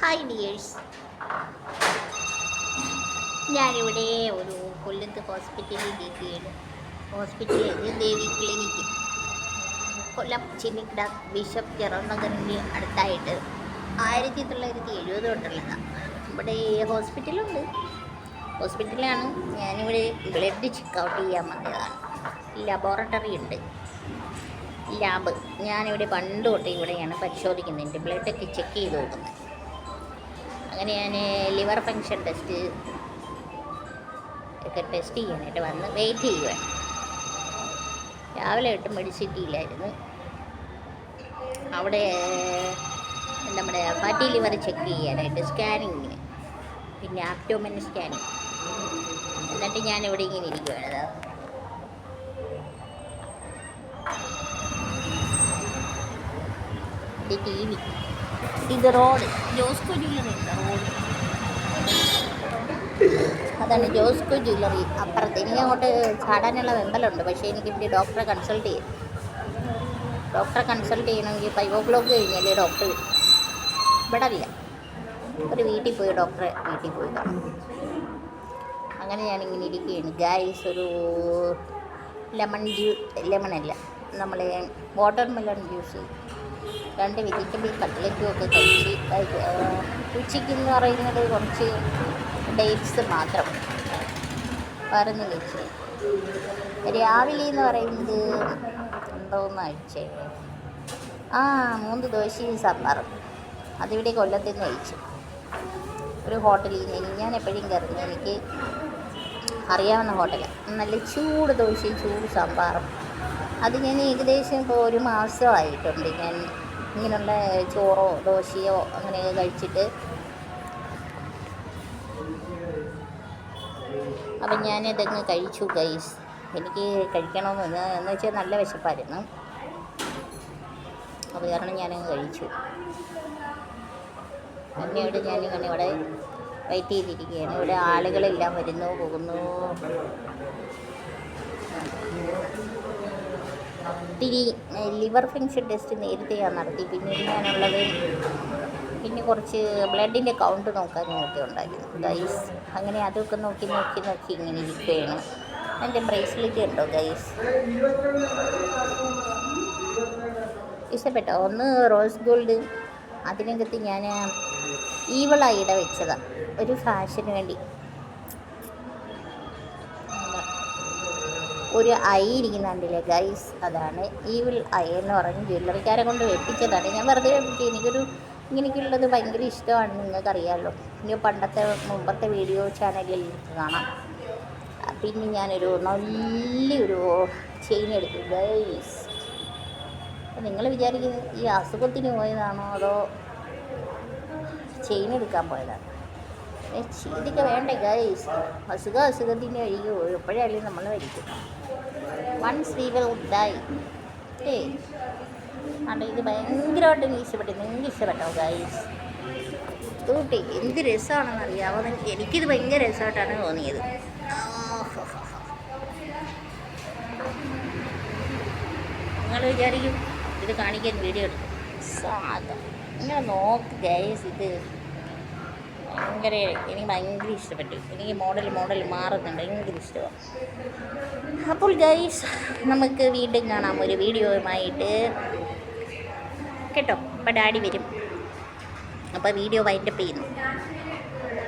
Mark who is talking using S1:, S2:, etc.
S1: Hi dears, ഞാനിവിടെ ഒരു കൊല്ലത്ത് ഹോസ്പിറ്റലിൽ ഇരിക്കുകയാണ്. ഹോസ്പിറ്റലിൽ ദേവി ക്ലിനിക്ക്, കൊല്ലം ചിന്നിക്കട ബിഷപ്പ് ജെറോം നഗറിൻ്റെ അടുത്തായിട്ട് 1970 തൊട്ടുള്ളതാണ്. ഇവിടെ ഹോസ്പിറ്റലുണ്ട്. ഹോസ്പിറ്റലാണ്. ഞാനിവിടെ ബ്ലഡ് ചെക്ക് ഔട്ട് ചെയ്യാൻ വന്നതാണ്. ലബോറട്ടറി ഉണ്ട്, ലാബ്. ഞാനിവിടെ പണ്ട് തൊട്ട് ഇവിടെയാണ് പരിശോധിക്കുന്നത്, എൻ്റെ ബ്ലഡൊക്കെ ചെക്ക് ചെയ്ത് നോക്കുന്നത്. അങ്ങനെ ഞാൻ ലിവർ ഫങ്ഷൻ ടെസ്റ്റ് ഒക്കെ ടെസ്റ്റ് ചെയ്യാനായിട്ട് വന്ന് വെയിറ്റ് ചെയ്യുവാണ്. രാവിലെ തൊട്ട് മെഡിസിറ്റിയിലായിരുന്നു. അവിടെ നമ്മുടെ ഫാറ്റി ലിവർ ചെക്ക് ചെയ്യാനായിട്ട് സ്കാനിങ്ങിന്, പിന്നെ ആപ്റ്റോമൻ സ്കാനിങ്. എന്നിട്ട് ഞാനിവിടെ ഇങ്ങനെ ഇരിക്കുകയാണ്. ഇത് ടി വി, ഇത് റോഡ്, ജോസ്കോ ജ്വല്ലറി ഉണ്ട്, റോഡ് അതാണ് ജോസ്കോ ജ്വല്ലറി. അപ്പുറത്ത് എനിക്ക് അങ്ങോട്ട് ചാടാനുള്ള വെമ്പലുണ്ട്, പക്ഷേ എനിക്കിവിടെ ഡോക്ടറെ കൺസൾട്ട് ചെയ്യണമെങ്കിൽ 5 o'clock കഴിഞ്ഞാലേ ഡോക്ടർ ഇവിടെ ഇല്ല. ഒരു വീട്ടിൽ പോയി ഡോക്ടറെ വീട്ടിൽ പോയി കാണും. അങ്ങനെ ഞാനിങ്ങനെ ഇരിക്കുകയാണ് ഗായ്സ്. ഒരു ലെമണല്ല, നമ്മളെ വാട്ടർ മെലൺ ജ്യൂസ്, 2 വെജിറ്റബിൾ കട്ട്ലറ്റും ഒക്കെ കഴിച്ച്, ഉച്ചയ്ക്കെന്ന് പറയുന്നത് കുറച്ച് ഡേറ്റ്സ് മാത്രം പറഞ്ഞ് കഴിച്ച്. രാവിലെ എന്ന് പറയുന്നത് എന്തോന്ന് കഴിച്ചേ, 3 ദോശയും സാമ്പാറും. അതിവിടെ കൊല്ലത്ത് നിന്ന് കഴിച്ചു, ഒരു ഹോട്ടലിൽ നിന്ന്. ഞാൻ എപ്പോഴും കയറുന്നത് എനിക്ക് അറിയാവുന്ന ഹോട്ടലാണ്. നല്ല ചൂട് ദോശയും ചൂട് സാമ്പാറും. അത് ഞാൻ ഏകദേശം ഇപ്പോൾ 1 മാസമായിട്ടുണ്ട് ഞാൻ ഇങ്ങനെയുള്ള ചോറോ ദോശയോ അങ്ങനെയൊക്കെ കഴിച്ചിട്ട്. അപ്പം ഞാനിതങ്ങ് കഴിച്ചു ഗൈസ്. എനിക്ക് കഴിക്കണമെന്ന് എന്ന് വെച്ചാൽ നല്ല വിശപ്പായിരുന്നു, അത് കാരണം ഞാനങ്ങ് കഴിച്ചു. പിന്നീട് ഞാനിങ്ങനെ ഇവിടെ വെയിറ്റ് ചെയ്തിരിക്കുകയാണ്. ഇവിടെ ആളുകളെല്ലാം വരുന്നു പോകുന്നു. ഇത്തിരി ലിവർ ഫങ്ഷൻ ടെസ്റ്റ് നേരത്തെ ഞാൻ നടത്തി. പിന്നീട് ഞാനുള്ളത് പിന്നെ കുറച്ച് ബ്ലഡിൻ്റെ കൗണ്ട് നോക്കാനും ഒക്കെ ഉണ്ടായിരുന്നു ഗൈസ്. അങ്ങനെ അതൊക്കെ നോക്കി ഇങ്ങനെ ഇരിക്കുകയാണ്. എൻ്റെ ബ്രേസ്ലെറ്റ് ഉണ്ടോ ഗൈസ്, ഇഷ്ടപ്പെട്ടോ? ഒന്ന് റോസ് ഗോൾഡ്, അതിനകത്ത് ഞാൻ ഈവളായിട വെച്ചതാണ്, ഒരു ഫാഷന് വേണ്ടി. ഒരു ഐ ഇരിക്കുന്നുണ്ടല്ലേ ഗൈസ്, അതാണ് ഈവിൾ ഐ എന്ന് പറഞ്ഞ് ജ്വല്ലറിക്കാരെ കൊണ്ട് വെപ്പിച്ചതാണ്. ഞാൻ വെറുതെ വെപ്പിച്ചു. ഇങ്ങനെയൊക്കെയുള്ളത് ഭയങ്കര ഇഷ്ടമാണ്, നിങ്ങൾക്കറിയാമല്ലോ. ഇനി മുമ്പത്തെ വീഡിയോ ചാനലിൽ കാണാം. പിന്നെ ഞാനൊരു നല്ലൊരു ചെയിൻ എടുത്തു ഗൈസ്. നിങ്ങൾ വിചാരിക്കുന്നത് ഈ അസുഖത്തിന് പോയതാണോ അതോ ചെയിൻ എടുക്കാൻ പോയതാണ്? ഇതൊക്കെ വേണ്ടേ ഗൈസ്? അസുഖത്തിന് കഴിയുമോ? എപ്പോഴായാലും നമ്മൾ മരിക്കും. Once we will die. ഇത് ഭയങ്കരമായിട്ട് എനിക്ക് ഇഷ്ടപ്പെട്ടു. നിങ്ങൾക്ക് ഇഷ്ടപ്പെട്ടോ ഗൈസ്? കൂട്ടി എന്ത് രസമാണെന്ന് അറിയാമോ? എനിക്കിത് ഭയങ്കര രസമായിട്ടാണ് തോന്നിയത്. നിങ്ങൾ വിചാരിക്കും ഇത് കാണിക്കാൻ വീഡിയോ എടുക്കും. സാധാ നിങ്ങൾ നോക്ക് ഗൈസ്. ഇത് എനിക്ക് ഭയങ്കര ഇഷ്ടപ്പെട്ടു. എനിക്ക് മോഡൽ മാറുന്നുണ്ട്, ഭയങ്കര ഇഷ്ടമാണ്. അപ്പോൾ ഗൈസ്, നമുക്ക് വീണ്ടും കാണാം ഒരു വീഡിയോയുമായിട്ട് കേട്ടോ. അപ്പോൾ ഡാഡി വരും, അപ്പോൾ വീഡിയോ വൈൻഡപ്പ് ചെയ്യുന്നു.